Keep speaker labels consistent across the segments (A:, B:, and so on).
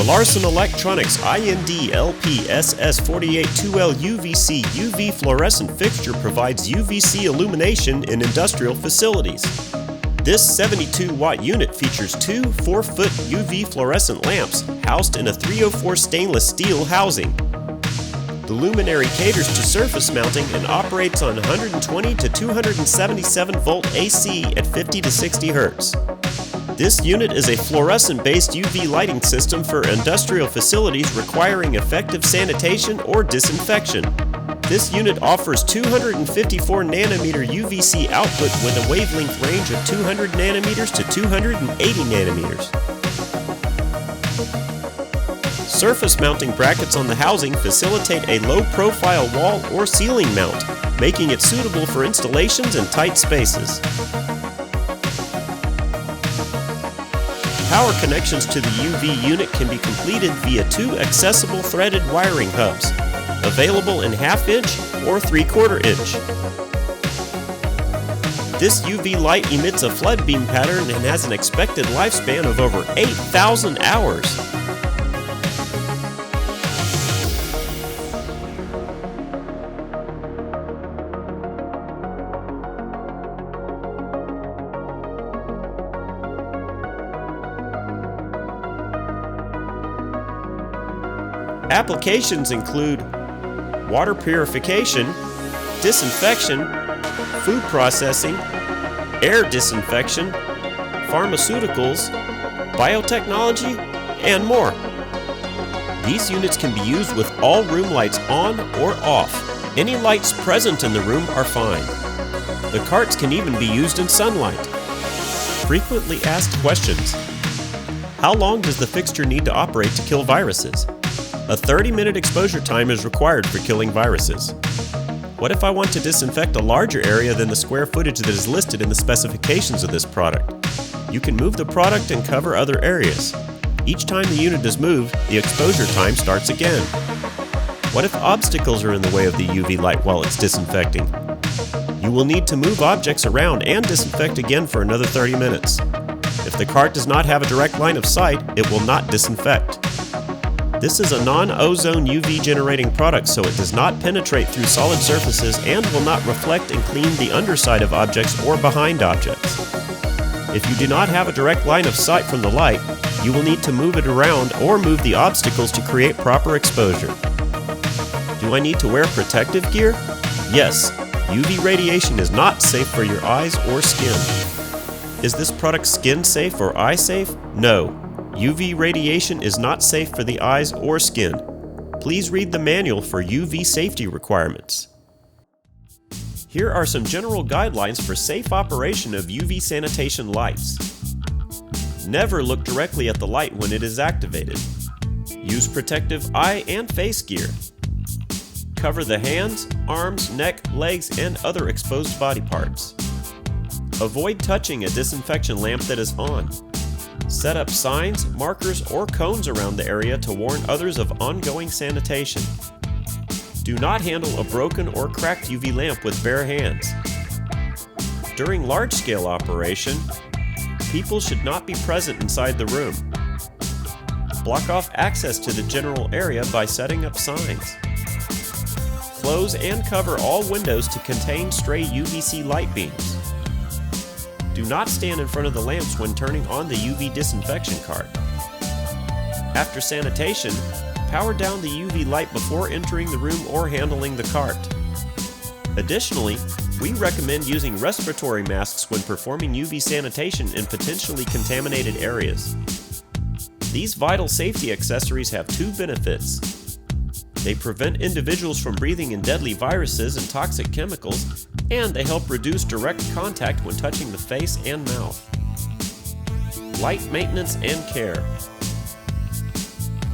A: Larson Electronics IND-LP-SS482L UVC UV fluorescent fixture provides UVC illumination in industrial facilities. This 72-watt unit features two 4-foot UV fluorescent lamps housed in a 304 stainless steel housing. The luminary caters to surface mounting and operates on 120 to 277 volt AC at 50 to 60 Hz. This unit is a fluorescent-based UV lighting system for industrial facilities requiring effective sanitation or disinfection. This unit offers 254 nanometer UVC output with a wavelength range of 200 nanometers to 280 nanometers. Surface mounting brackets on the housing facilitate a low-profile wall or ceiling mount, making it suitable for installations in tight spaces. Power connections to the UV unit can be completed via two accessible threaded wiring hubs, available in 1/2 inch or 3/4 inch. This UV light emits a flood beam pattern and has an expected lifespan of over 8,000 hours. Applications include water purification, disinfection, food processing, air disinfection, pharmaceuticals, biotechnology, and more. These units can be used with all room lights on or off. Any lights present in the room are fine. The carts can even be used in sunlight. Frequently asked questions. How long does the fixture need to operate to kill viruses? A 30-minute exposure time is required for killing viruses. What if I want to disinfect a larger area than the square footage that is listed in the specifications of this product? You can move the product and cover other areas. Each time the unit is moved, the exposure time starts again. What if obstacles are in the way of the UV light while it's disinfecting? You will need to move objects around and disinfect again for another 30 minutes. If the cart does not have a direct line of sight, it will not disinfect. This is a non-ozone UV generating product, so it does not penetrate through solid surfaces and will not reflect and clean the underside of objects or behind objects. If you do not have a direct line of sight from the light, you will need to move it around or move the obstacles to create proper exposure. Do I need to wear protective gear? Yes, UV radiation is not safe for your eyes or skin. Is this product skin safe or eye safe? No. UV radiation is not safe for the eyes or skin. Please read the manual for UV safety requirements. Here are some general guidelines for safe operation of UV sanitation lights. Never look directly at the light when it is activated. Use protective eye and face gear. Cover the hands, arms, neck, legs, and other exposed body parts. Avoid touching a disinfection lamp that is on. Set up signs, markers, or cones around the area to warn others of ongoing sanitation. Do not handle a broken or cracked UV lamp with bare hands. During large-scale operation, people should not be present inside the room. Block off access to the general area by setting up signs. Close and cover all windows to contain stray UVC light beams. Do not stand in front of the lamps when turning on the UV disinfection cart. After sanitation, power down the UV light before entering the room or handling the cart. Additionally, we recommend using respiratory masks when performing UV sanitation in potentially contaminated areas. These vital safety accessories have two benefits. They prevent individuals from breathing in deadly viruses and toxic chemicals, and they help reduce direct contact when touching the face and mouth. Light maintenance and care.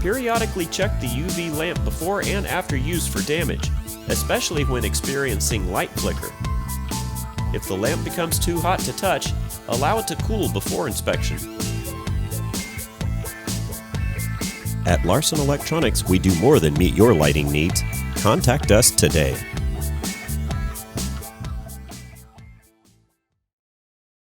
A: Periodically check the UV lamp before and after use for damage, especially when experiencing light flicker. If the lamp becomes too hot to touch, allow it to cool before inspection. At Larson Electronics, we do more than meet your lighting needs. Contact us today.